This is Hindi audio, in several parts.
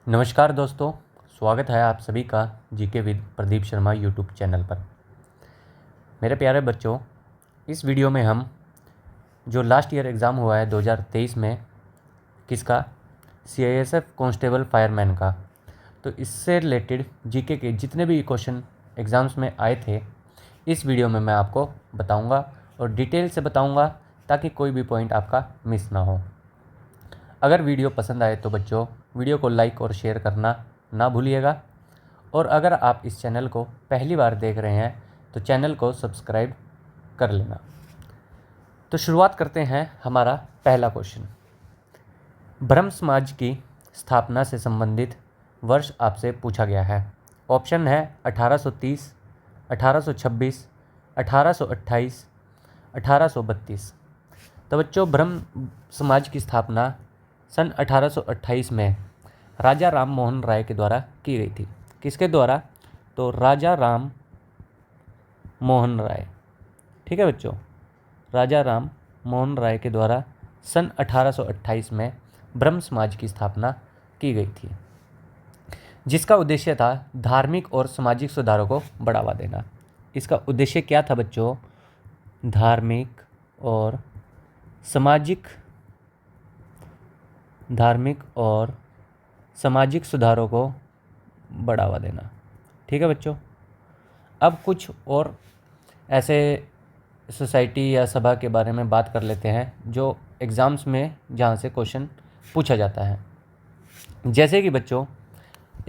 नमस्कार दोस्तों, स्वागत है आप सभी का GK with Pradeep Sharma YouTube channel पर। मेरे प्यारे बच्चों, इस वीडियो में हम जो लास्ट ईयर एग्ज़ाम हुआ है 2023 में, किसका, सीआईएसएफ कांस्टेबल फायरमैन का, तो इससे रिलेटेड जीके के जितने भी क्वेश्चन एग्ज़ाम्स में आए थे, इस वीडियो में मैं आपको बताऊंगा और डिटेल से बताऊंगा ताकि कोई भी पॉइंट आपका मिस ना हो। अगर वीडियो पसंद आए तो बच्चों वीडियो को लाइक और शेयर करना ना भूलिएगा, और अगर आप इस चैनल को पहली बार देख रहे हैं तो चैनल को सब्सक्राइब कर लेना। तो शुरुआत करते हैं। हमारा पहला क्वेश्चन, ब्रह्म समाज की स्थापना से संबंधित वर्ष आपसे पूछा गया है। ऑप्शन है 1830, 1826, 1828, 1832। तो बच्चों, ब्रह्म समाज की स्थापना सन 1828 में राजा राम मोहन राय के द्वारा की गई थी। किसके द्वारा? तो राजा राम मोहन राय। ठीक है बच्चों, राजा राम मोहन राय के द्वारा सन 1828 में ब्रह्म समाज की स्थापना की गई थी, जिसका उद्देश्य था धार्मिक और सामाजिक सुधारों को बढ़ावा देना। इसका उद्देश्य क्या था बच्चों? धार्मिक और सामाजिक सुधारों को बढ़ावा देना। ठीक है बच्चों, अब कुछ और ऐसे सोसाइटी या सभा के बारे में बात कर लेते हैं जो एग्ज़ाम्स में जहाँ से क्वेश्चन पूछा जाता है। जैसे कि बच्चों,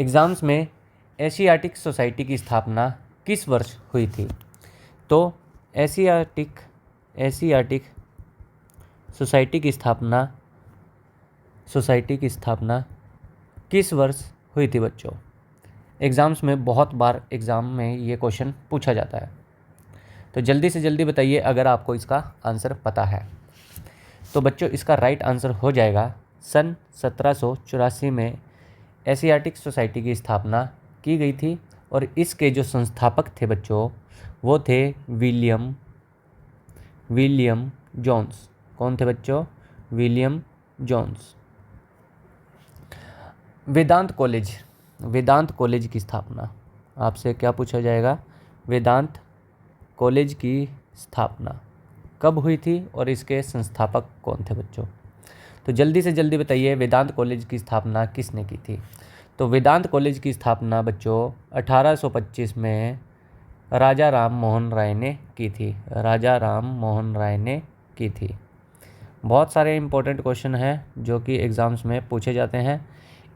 एग्ज़ाम्स में एशियाटिक सोसाइटी की स्थापना किस वर्ष हुई थी? तो एशियाटिक सोसाइटी की स्थापना किस वर्ष हुई थी बच्चों? एग्ज़ाम्स में बहुत बार एग्ज़ाम में ये क्वेश्चन पूछा जाता है, तो जल्दी से जल्दी बताइए अगर आपको इसका आंसर पता है। तो बच्चों, इसका राइट आंसर हो जाएगा सन 1784 में एशियाटिक सोसाइटी की स्थापना की गई थी, और इसके जो संस्थापक थे बच्चों वो थे विलियम जोन्स। कौन थे बच्चों? William Jones. वेदांत कॉलेज की स्थापना, आपसे क्या पूछा जाएगा? वेदांत कॉलेज की स्थापना कब हुई थी और इसके संस्थापक कौन थे बच्चों? तो जल्दी से जल्दी बताइए, वेदांत कॉलेज की स्थापना किसने की थी? तो वेदांत कॉलेज की स्थापना बच्चों 1825 में राजा राम मोहन राय ने की थी। राजा राम मोहन राय ने की थी। बहुत सारे इंपॉर्टेंट क्वेश्चन हैं जो कि एग्ज़ाम्स में पूछे जाते हैं।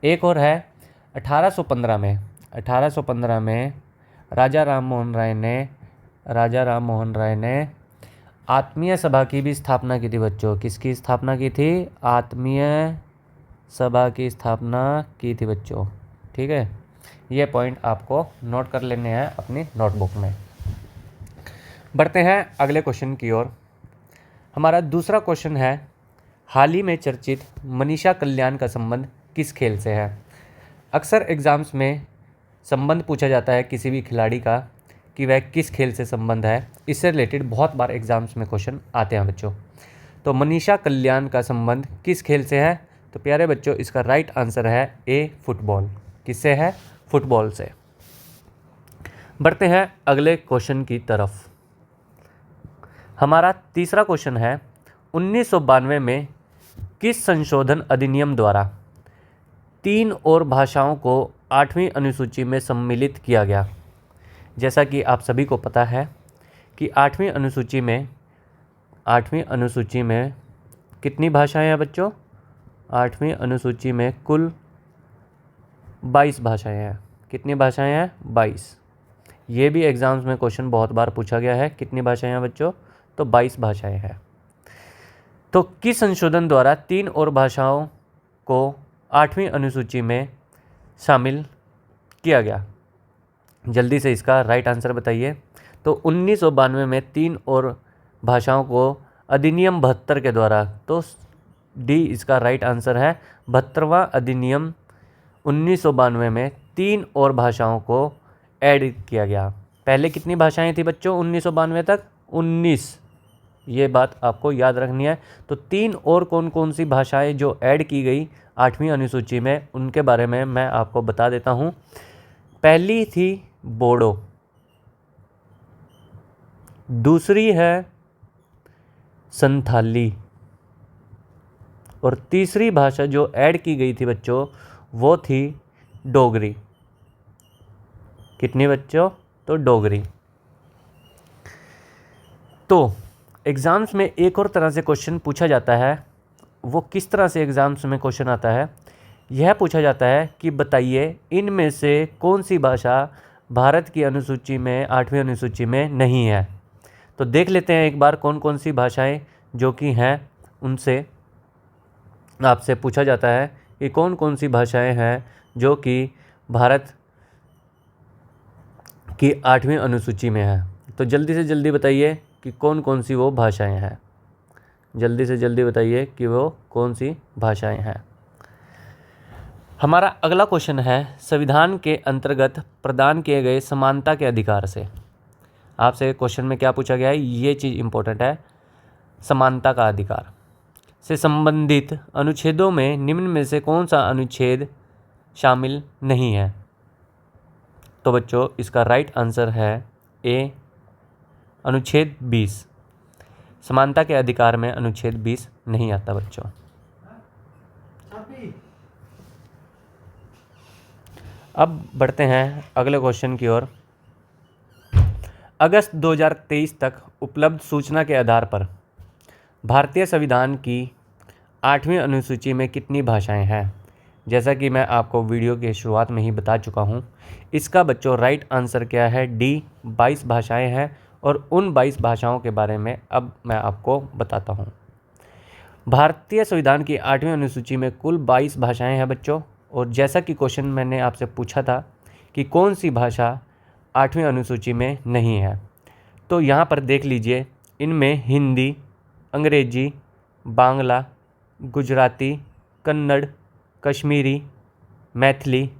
एक और है 1815 में राजा राम मोहन राय ने आत्मीय सभा की भी स्थापना की थी बच्चों। किसकी स्थापना की थी? आत्मीय सभा की स्थापना की थी बच्चों। ठीक है, ये पॉइंट आपको नोट कर लेने हैं अपनी नोटबुक में। बढ़ते हैं अगले क्वेश्चन की ओर। हमारा दूसरा क्वेश्चन है, हाल ही में चर्चित मनीषा कल्याण का संबंध किस खेल से है? अक्सर एग्ज़ाम्स में संबंध पूछा जाता है किसी भी खिलाड़ी का कि वह किस खेल से संबंध है। इससे रिलेटेड बहुत बार एग्ज़ाम्स में क्वेश्चन आते हैं बच्चों। तो मनीषा कल्याण का संबंध किस खेल से है? तो प्यारे बच्चों, इसका राइट आंसर है ए, फुटबॉल। किससे है? फुटबॉल से। बढ़ते हैं अगले क्वेश्चन की तरफ। हमारा तीसरा क्वेश्चन है, 1992 में किस संशोधन अधिनियम द्वारा 3 और भाषाओं को 8वीं अनुसूची में सम्मिलित किया गया? जैसा कि आप सभी को पता है कि 8वीं अनुसूची में कितनी भाषाएं हैं बच्चों? 8वीं अनुसूची में कुल 22 भाषाएं हैं। कितनी भाषाएं हैं? 22। ये भी एग्ज़ाम्स में क्वेश्चन बहुत बार पूछा गया है। कितनी भाषाएं हैं बच्चों? तो 22 भाषाएं हैं। तो किस संशोधन द्वारा 3 और भाषाओं को 8वीं अनुसूची में शामिल किया गया? जल्दी से इसका राइट आंसर बताइए। तो 1992 में 3 और भाषाओं को अधिनियम 72 के द्वारा, तो डी इसका राइट आंसर है। 72वां अधिनियम 1992 में 3 और भाषाओं को ऐड किया गया। पहले कितनी भाषाएं थी बच्चों 1992 तक? 19 ये बात आपको याद रखनी है। तो 3 और कौन कौन सी भाषाएं जो ऐड की गई 8वीं अनुसूची में, उनके बारे में मैं आपको बता देता हूँ। पहली थी बोडो, दूसरी है संथाली, और तीसरी भाषा जो ऐड की गई थी बच्चों वो थी डोगरी। कितनी बच्चों? तो डोगरी। तो एग्ज़ाम्स में एक और तरह से क्वेश्चन पूछा जाता है। वो किस तरह से एग्ज़ाम्स में क्वेश्चन आता है? यह पूछा जाता है कि बताइए इनमें से कौन सी भाषा भारत की अनुसूची में 8वीं अनुसूची में नहीं है। तो देख लेते हैं एक बार कौन कौन सी भाषाएं जो कि हैं, उनसे आपसे पूछा जाता है कि कौन कौन सी भाषाएं हैं जो कि भारत की 8वीं अनुसूची में है। तो जल्दी से जल्दी बताइए कि कौन कौन सी वो भाषाएं हैं। जल्दी से जल्दी बताइए कि वो कौन सी भाषाएं हैं। हमारा अगला क्वेश्चन है संविधान के अंतर्गत प्रदान किए गए समानता के अधिकार से। आपसे क्वेश्चन में क्या पूछा गया है, ये चीज़ इंपॉर्टेंट है। समानता का अधिकार से संबंधित अनुच्छेदों में निम्न में से कौन सा अनुच्छेद शामिल नहीं है। तो बच्चों इसका राइट आंसर है ए, अनुच्छेद 20। समानता के अधिकार में अनुच्छेद 20 नहीं आता बच्चों। अब बढ़ते हैं अगले क्वेश्चन की ओर। अगस्त 2023 तक उपलब्ध सूचना के आधार पर भारतीय संविधान की 8वीं अनुसूची में कितनी भाषाएं हैं। जैसा कि मैं आपको वीडियो के शुरुआत में ही बता चुका हूं, इसका बच्चों राइट आंसर क्या है, डी, 22 भाषाएं हैं। और उन 22 भाषाओं के बारे में अब मैं आपको बताता हूं। भारतीय संविधान की 8वीं अनुसूची में कुल 22 भाषाएं हैं बच्चों। और जैसा कि क्वेश्चन मैंने आपसे पूछा था कि कौन सी भाषा 8वीं अनुसूची में नहीं है, तो यहाँ पर देख लीजिए, इनमें हिंदी, अंग्रेजी, बांग्ला, गुजराती, कन्नड़, कश्मीरी, मैथिली,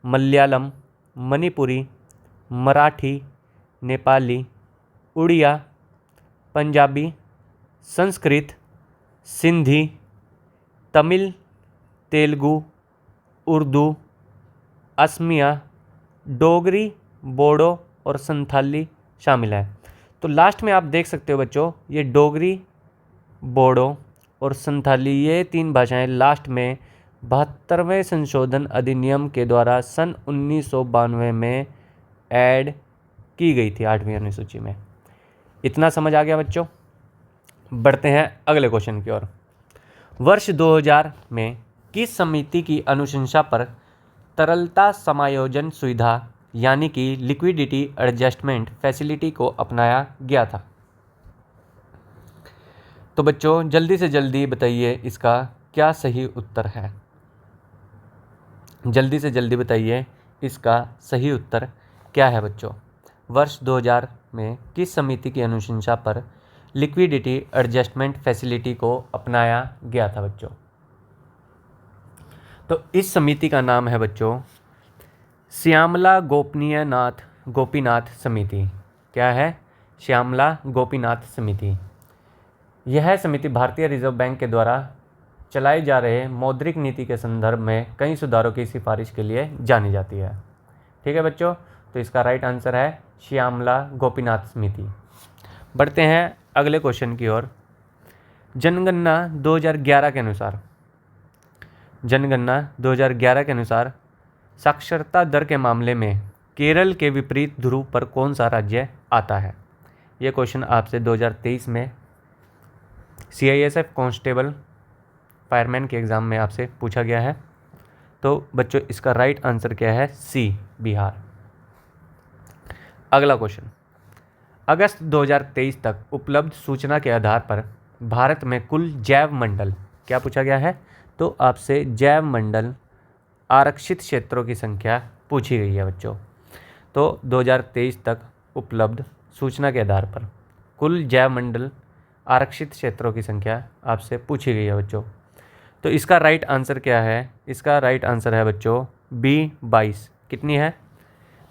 मलयालम, मणिपुरी, मराठी, नेपाली, उड़िया, पंजाबी, संस्कृत, सिंधी, तमिल, तेलुगु, उर्दू, असमिया, डोगरी, बोडो और संथाली शामिल है। तो लास्ट में आप देख सकते हो बच्चों, ये डोगरी, बोडो और संथाली, ये 3 भाषाएं लास्ट में 72वें संशोधन अधिनियम के द्वारा सन 1992 में ऐड की गई थी 8वीं अनुसूची में। इतना समझ आ गया बच्चों। बढ़ते हैं अगले क्वेश्चन की ओर। वर्ष 2000 में किस समिति की अनुशंसा पर तरलता समायोजन सुविधा यानी कि लिक्विडिटी एडजस्टमेंट फैसिलिटी को अपनाया गया था। तो बच्चों जल्दी से जल्दी बताइए इसका क्या सही उत्तर है। जल्दी से जल्दी बताइए इसका सही उत्तर क्या है बच्चों। वर्ष 2000 में किस समिति की अनुशंसा पर लिक्विडिटी एडजस्टमेंट फैसिलिटी को अपनाया गया था बच्चों। तो इस समिति का नाम है बच्चों श्यामला गोपीनाथ समिति। क्या है? श्यामला गोपीनाथ समिति। यह समिति भारतीय रिजर्व बैंक के द्वारा चलाए जा रहे मौद्रिक नीति के संदर्भ में कई सुधारों की सिफारिश के लिए जानी जाती है। ठीक है बच्चों, तो इसका राइट आंसर है श्यामला गोपीनाथ समिति। बढ़ते हैं अगले क्वेश्चन की ओर। जनगणना 2011 के अनुसार साक्षरता दर के मामले में केरल के विपरीत ध्रुव पर कौन सा राज्य आता है। यह क्वेश्चन आपसे 2023 में CISF कांस्टेबल फायरमैन के एग्ज़ाम में आपसे पूछा गया है। तो बच्चों इसका राइट आंसर क्या है? सी, बिहार। अगला क्वेश्चन। अगस्त 2023 तक उपलब्ध सूचना के आधार पर भारत में कुल जैव मंडल, क्या पूछा गया है? तो आपसे जैव मंडल आरक्षित क्षेत्रों की संख्या पूछी गई है बच्चों। तो 2023 तक उपलब्ध सूचना के आधार पर कुल जैव मंडल आरक्षित क्षेत्रों की संख्या आपसे पूछी गई है बच्चों। तो इसका राइट आंसर क्या है? इसका राइट आंसर है बच्चों बी, 22। कितनी है?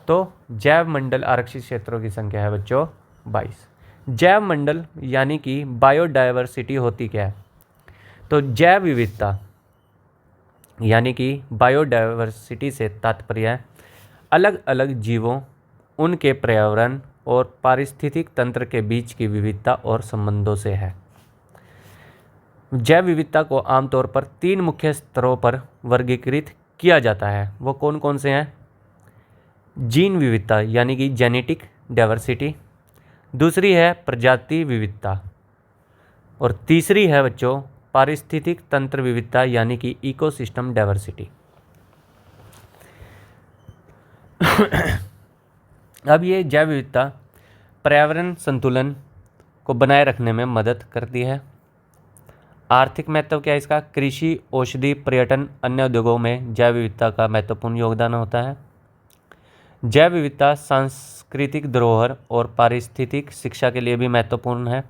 तो जैव मंडल आरक्षित क्षेत्रों की संख्या है बच्चों 22। जैव मंडल यानी कि बायोडायवर्सिटी होती क्या है? तो जैव विविधता यानी कि बायोडायवर्सिटी से तात्पर्य है अलग अलग जीवों, उनके पर्यावरण और पारिस्थितिक तंत्र के बीच की विविधता और संबंधों से है। जैव विविधता को आमतौर पर 3 मुख्य स्तरों पर वर्गीकृत किया जाता है। वो कौन कौन से हैं? जीन विविधता यानी कि जेनेटिक डाइवर्सिटी, दूसरी है प्रजाति विविधता, और तीसरी है बच्चों पारिस्थितिक तंत्र विविधता यानी कि इकोसिस्टम डाइवर्सिटी। अब ये जैव विविधता पर्यावरण संतुलन को बनाए रखने में मदद करती है। आर्थिक महत्व क्या है इसका? कृषि, औषधि, पर्यटन, अन्य उद्योगों में जैव विविधता का महत्वपूर्ण योगदान होता है। जैव विविधता सांस्कृतिक धरोहर और पारिस्थितिक शिक्षा के लिए भी महत्वपूर्ण है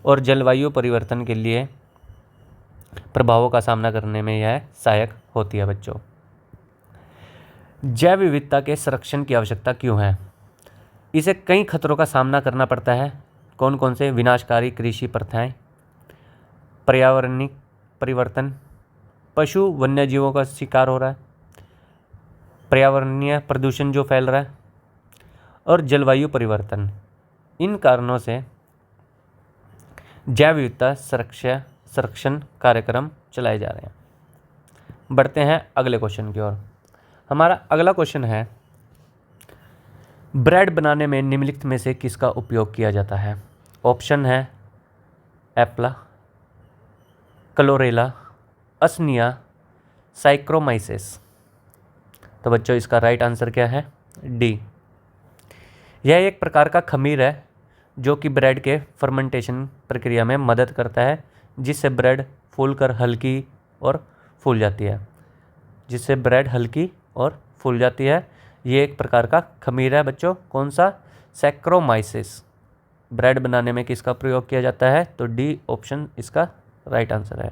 और जलवायु परिवर्तन के लिए प्रभावों का सामना करने में यह सहायक होती है बच्चों। जैव विविधता के संरक्षण की आवश्यकता क्यों है? इसे कई खतरों का सामना करना पड़ता है। कौन कौन से? विनाशकारी कृषि प्रथाएं, पर्यावरणीय परिवर्तन, पशु वन्यजीवों का शिकार हो रहा है, पर्यावरणीय प्रदूषण जो फैल रहा है, और जलवायु परिवर्तन। इन कारणों से जैव विविधता संरक्षण कार्यक्रम चलाए जा रहे हैं। बढ़ते हैं अगले क्वेश्चन की ओर। हमारा अगला क्वेश्चन है, ब्रेड बनाने में निम्नलिखित में से किसका उपयोग किया जाता है? ऑप्शन है एप्ला, क्लोरेला, असनिया, साइक्रोमाइसिस। तो बच्चों इसका राइट आंसर क्या है? डी। यह एक प्रकार का खमीर है जो कि ब्रेड के फर्मेंटेशन प्रक्रिया में मदद करता है, जिससे ब्रेड फूलकर हल्की और फूल जाती है। जिससे ब्रेड हल्की और फूल जाती है। ये एक प्रकार का खमीर है बच्चों। कौन सा? सैक्रोमाइसिस। ब्रेड बनाने में किसका प्रयोग किया जाता है? तो डी ऑप्शन इसका राइट आंसर है।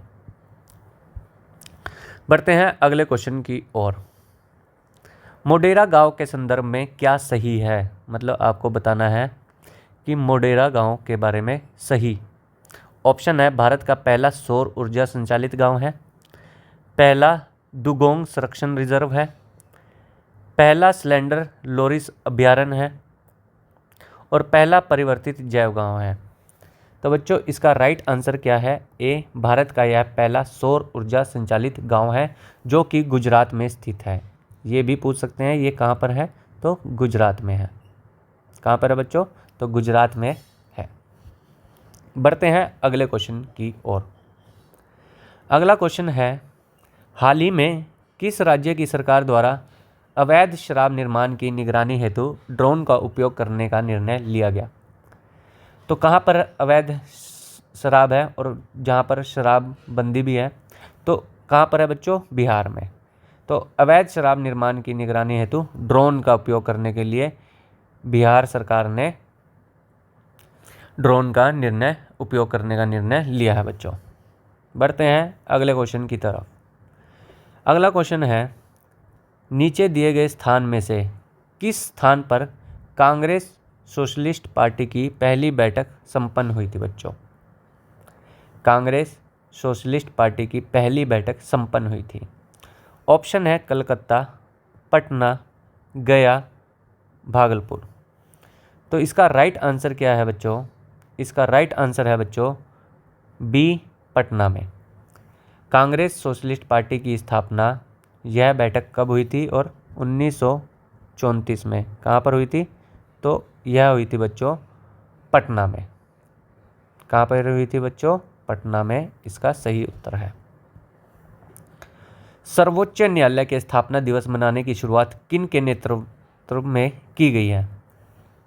बढ़ते हैं अगले क्वेश्चन की ओर। मोडेरा गांव के संदर्भ में क्या सही है? मतलब आपको बताना है कि मोडेरा गांव के बारे में सही। ऑप्शन है भारत का पहला सौर ऊर्जा संचालित गांव है, पहला दुगोंग संरक्षण रिजर्व है, पहला स्लेंडर लोरिस अभयारण्य है, और पहला परिवर्तित जैव गांव है। तो बच्चों इसका राइट आंसर क्या है? ए, भारत का यह पहला सौर ऊर्जा संचालित गांव है जो कि गुजरात में स्थित है। ये भी पूछ सकते हैं ये कहाँ पर है? तो गुजरात में है। कहाँ पर है बच्चों? तो गुजरात में है। बढ़ते हैं अगले क्वेश्चन की ओर। अगला क्वेश्चन है, हाल ही में किस राज्य की सरकार द्वारा अवैध शराब निर्माण की निगरानी हेतु ड्रोन का उपयोग करने का निर्णय लिया गया? तो कहाँ पर अवैध शराब है और जहाँ पर शराब बंदी भी है, तो कहाँ पर है बच्चों? बिहार में। तो अवैध शराब निर्माण की निगरानी हेतु ड्रोन का उपयोग करने के लिए बिहार सरकार ने ड्रोन का उपयोग करने का निर्णय लिया है बच्चों। बढ़ते हैं अगले क्वेश्चन की तरफ। अगला क्वेश्चन है, नीचे दिए गए स्थान में से किस स्थान पर कांग्रेस सोशलिस्ट पार्टी की पहली बैठक संपन्न हुई थी बच्चों? कांग्रेस सोशलिस्ट पार्टी की पहली बैठक संपन्न हुई थी। ऑप्शन है कलकत्ता, पटना, गया, भागलपुर। तो इसका राइट आंसर क्या है बच्चों? इसका राइट आंसर है बच्चों बी, पटना में। कांग्रेस सोशलिस्ट पार्टी की स्थापना, यह बैठक कब हुई थी? और 1934 में। कहाँ पर हुई थी? तो यह हुई थी बच्चों पटना में। कहाँ पर हुई थी बच्चों? पटना में इसका सही उत्तर है। सर्वोच्च न्यायालय के स्थापना दिवस मनाने की शुरुआत किन के नेतृत्व में की गई है?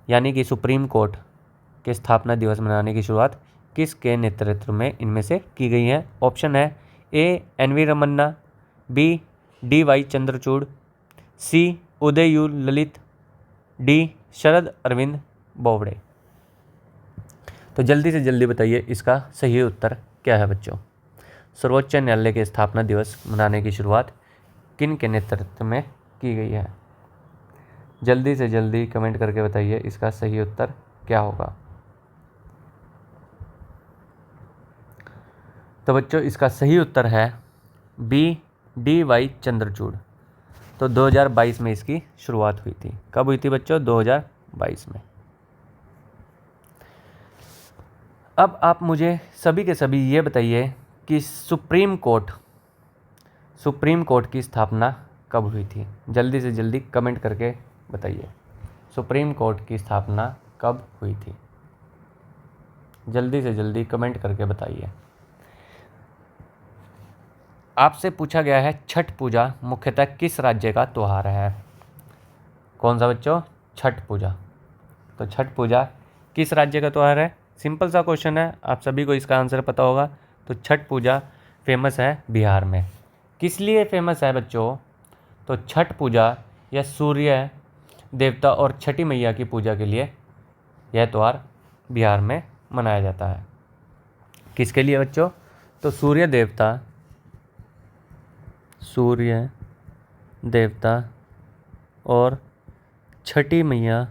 यानी कि सुप्रीम कोर्ट के स्थापना दिवस मनाने की शुरुआत किसके नेतृत्व में इनमें से की गई है? ऑप्शन है A, N V. Ramana, B, D Y. Chandrachud, C, Uday U Lalit, D, Sharad Arvind Bobde. तो जल्दी से जल्दी बताइए इसका सही उत्तर क्या है बच्चों? सर्वोच्च न्यायालय के स्थापना दिवस मनाने की शुरुआत किन के नेतृत्व में की गई है? जल्दी से जल्दी कमेंट करके बताइए इसका सही उत्तर क्या होगा। तो बच्चों इसका सही उत्तर है बी, डी.वाई. चंद्रचूड़। तो 2022 में इसकी शुरुआत हुई थी। कब हुई थी बच्चों? 2022 में। अब आप मुझे सभी के सभी ये बताइए कि सुप्रीम कोर्ट की स्थापना कब हुई थी? जल्दी से जल्दी कमेंट करके बताइए, सुप्रीम कोर्ट की स्थापना कब हुई थी? जल्दी से जल्दी कमेंट करके बताइए। आपसे पूछा गया है छठ पूजा मुख्यतः किस राज्य का त्यौहार है? कौन सा बच्चों? छठ पूजा। तो छठ पूजा किस राज्य का त्यौहार है? सिंपल सा क्वेश्चन है, आप सभी को इसका आंसर पता होगा। तो छठ पूजा फेमस है बिहार में। किस लिए फेमस है बच्चों? तो छठ पूजा यह सूर्य देवता और छठी मैया की पूजा के लिए यह त्यौहार बिहार में मनाया जाता है। किसके लिए बच्चों? तो सूर्य देवता और छठी मैया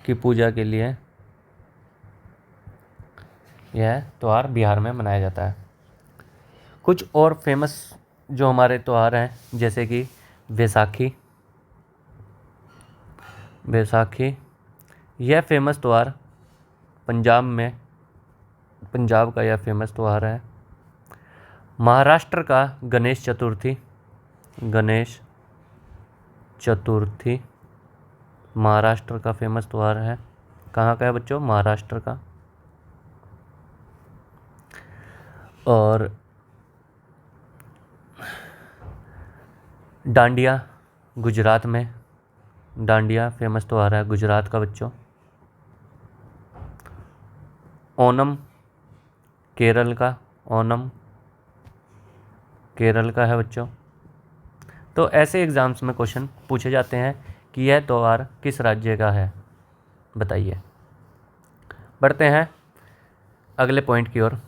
की पूजा के लिए यह त्यौहार बिहार में मनाया जाता है। कुछ और फेमस जो हमारे त्यौहार हैं, जैसे कि बैसाखी यह फेमस त्यौहार पंजाब का यह फेमस त्यौहार है। महाराष्ट्र का गणेश चतुर्थी महाराष्ट्र का फेमस त्यौहार है। कहाँ का है बच्चों? महाराष्ट्र का। और डांडिया गुजरात में, डांडिया फेमस त्यौहार है गुजरात का बच्चों। ओणम केरल का है बच्चों। तो ऐसे एग्ज़ाम्स में क्वेश्चन पूछे जाते हैं कि यह त्यौहार किस राज्य का है, बताइए। बढ़ते हैं अगले पॉइंट की ओर।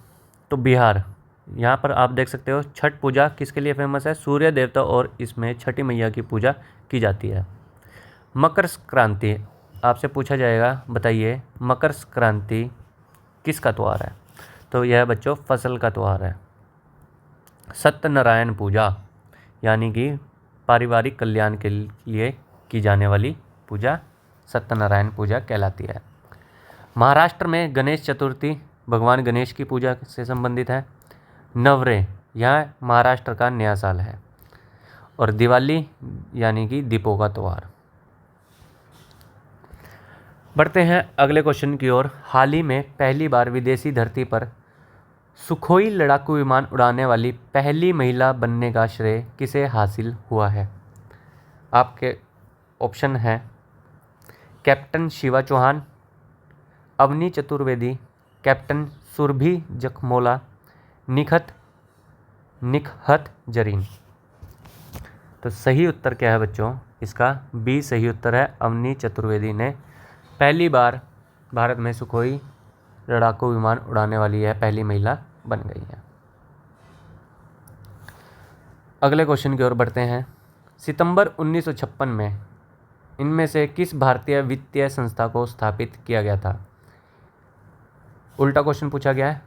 तो बिहार, यहाँ पर आप देख सकते हो छठ पूजा किसके लिए फेमस है? सूर्य देवता और इसमें छठी मैया की पूजा की जाती है। मकर संक्रांति आपसे पूछा जाएगा, बताइए मकर संक्रांति किसका त्यौहार है? तो यह बच्चों फसल का त्यौहार है। सत्यनारायण पूजा यानी कि पारिवारिक कल्याण के लिए की जाने वाली पूजा सत्यनारायण पूजा कहलाती है। महाराष्ट्र में गणेश चतुर्थी भगवान गणेश की पूजा से संबंधित है। नवरे यह महाराष्ट्र का नया साल है। और दिवाली यानी कि दीपों का त्यौहार। बढ़ते हैं अगले क्वेश्चन की ओर। हाल ही में पहली बार विदेशी धरती पर सुखोई लड़ाकू विमान उड़ाने वाली पहली महिला बनने का श्रेय किसे हासिल हुआ है? आपके ऑप्शन है कैप्टन शिवा चौहान, अवनी चतुर्वेदी, कैप्टन सुरभि जखमोला, निकहत जरीन। तो सही उत्तर क्या है बच्चों? इसका बी सही उत्तर है। अवनी चतुर्वेदी ने पहली बार भारत में सुखोई लड़ाकू विमान उड़ाने वाली यह पहली महिला बन गई है। अगले क्वेश्चन की ओर बढ़ते हैं। सितंबर 1956 में इनमें से किस भारतीय वित्तीय संस्था को स्थापित किया गया था? उल्टा क्वेश्चन पूछा गया है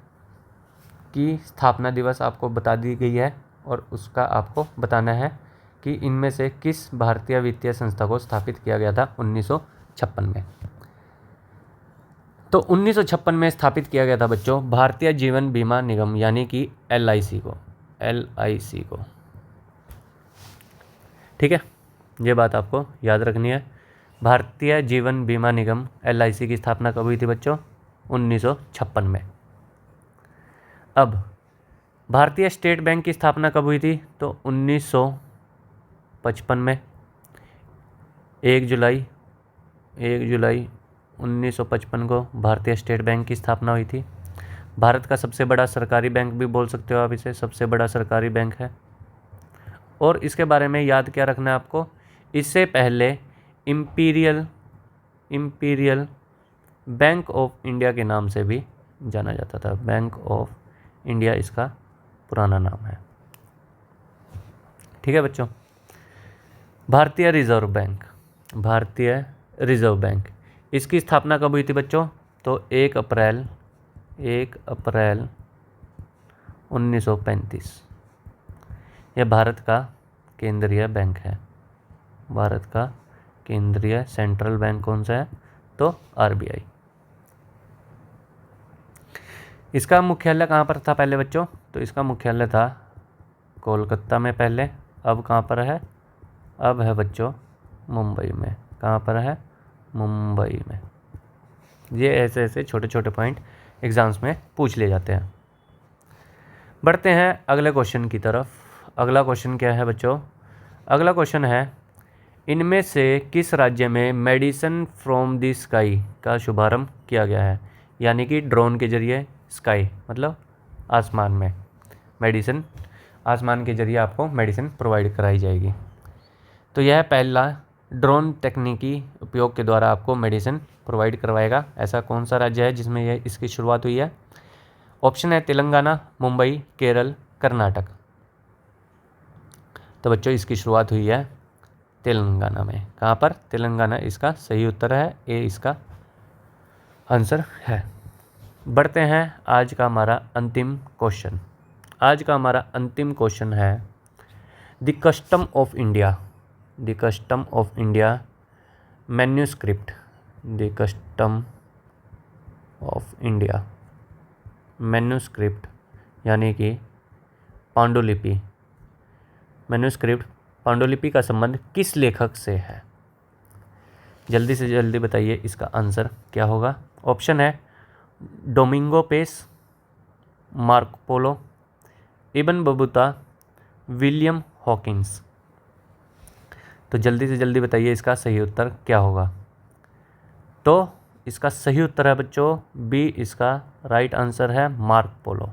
कि स्थापना दिवस आपको बता दी गई है और उसका आपको बताना है कि इनमें से किस भारतीय वित्तीय संस्था को स्थापित किया गया था 1956 में। तो 1956 में स्थापित किया गया था बच्चों भारतीय जीवन बीमा निगम यानी कि LIC को। ठीक है, ये बात आपको याद रखनी है। भारतीय जीवन बीमा निगम LIC की स्थापना कब हुई थी बच्चों? 1956 में। अब भारतीय स्टेट बैंक की स्थापना कब हुई थी? तो 1955 में। 1 जुलाई 1955 को भारतीय स्टेट बैंक की स्थापना हुई थी। भारत का सबसे बड़ा सरकारी बैंक भी बोल सकते हो आप इसे, सबसे बड़ा सरकारी बैंक है। और इसके बारे में याद क्या रखना है आपको? इससे पहले इम्पीरियल बैंक ऑफ इंडिया के नाम से भी जाना जाता था। बैंक ऑफ इंडिया इसका पुराना नाम है। ठीक है बच्चों। भारतीय रिजर्व बैंक इसकी स्थापना कब हुई थी बच्चों? तो 1 अप्रैल 1 अप्रैल 1935। यह भारत का केंद्रीय बैंक है। भारत का केंद्रीय सेंट्रल बैंक कौन सा है? तो RBI। इसका मुख्यालय कहाँ पर था पहले बच्चों? तो इसका मुख्यालय था कोलकाता में पहले। अब कहाँ पर है? अब है बच्चों मुंबई में। कहाँ पर है? मुंबई में। ये ऐसे ऐसे छोटे छोटे पॉइंट एग्जाम्स में पूछ लिए जाते हैं। बढ़ते हैं अगले क्वेश्चन की तरफ। अगला क्वेश्चन क्या है बच्चों? अगला क्वेश्चन है, इनमें से किस राज्य में मेडिसिन फ्रॉम द स्काई का शुभारंभ किया गया है? यानी कि ड्रोन के जरिए, स्काई मतलब आसमान में, मेडिसिन आसमान के जरिए आपको मेडिसिन प्रोवाइड कराई जाएगी। तो यह पहला ड्रोन तकनीकी उपयोग के द्वारा आपको मेडिसिन प्रोवाइड करवाएगा। ऐसा कौन सा राज्य है जिसमें यह इसकी शुरुआत हुई है? ऑप्शन है तेलंगाना, मुंबई, केरल, कर्नाटक। तो बच्चों इसकी शुरुआत हुई है तेलंगाना में। कहाँ पर? तेलंगाना इसका सही उत्तर है। ए इसका आंसर है। बढ़ते हैं आज का हमारा अंतिम क्वेश्चन। आज का हमारा अंतिम क्वेश्चन है, the custom of India, the custom of India manuscript, the custom of India manuscript यानी कि पांडुलिपि, मैन्यूस्क्रिप्ट पांडुलिपि का संबंध किस लेखक से है? जल्दी से जल्दी बताइए इसका आंसर क्या होगा। ऑप्शन है Domingo Paes, Marco Polo, Ibn Battuta, William Hawkins. तो जल्दी से जल्दी बताइए इसका सही उत्तर क्या होगा। तो इसका सही उत्तर है बच्चों बी, इसका राइट आंसर है Marco Polo.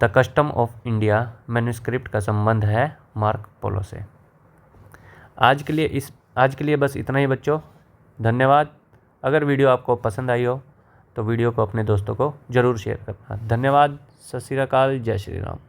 The custom of India manuscript का संबंध है मार्को पोलो से। आज के लिए बस इतना ही बच्चों। धन्यवाद। अगर वीडियो आपको पसंद आई हो तो वीडियो को अपने दोस्तों को ज़रूर शेयर करना। धन्यवाद। सत श्री अकाल। जय श्री राम।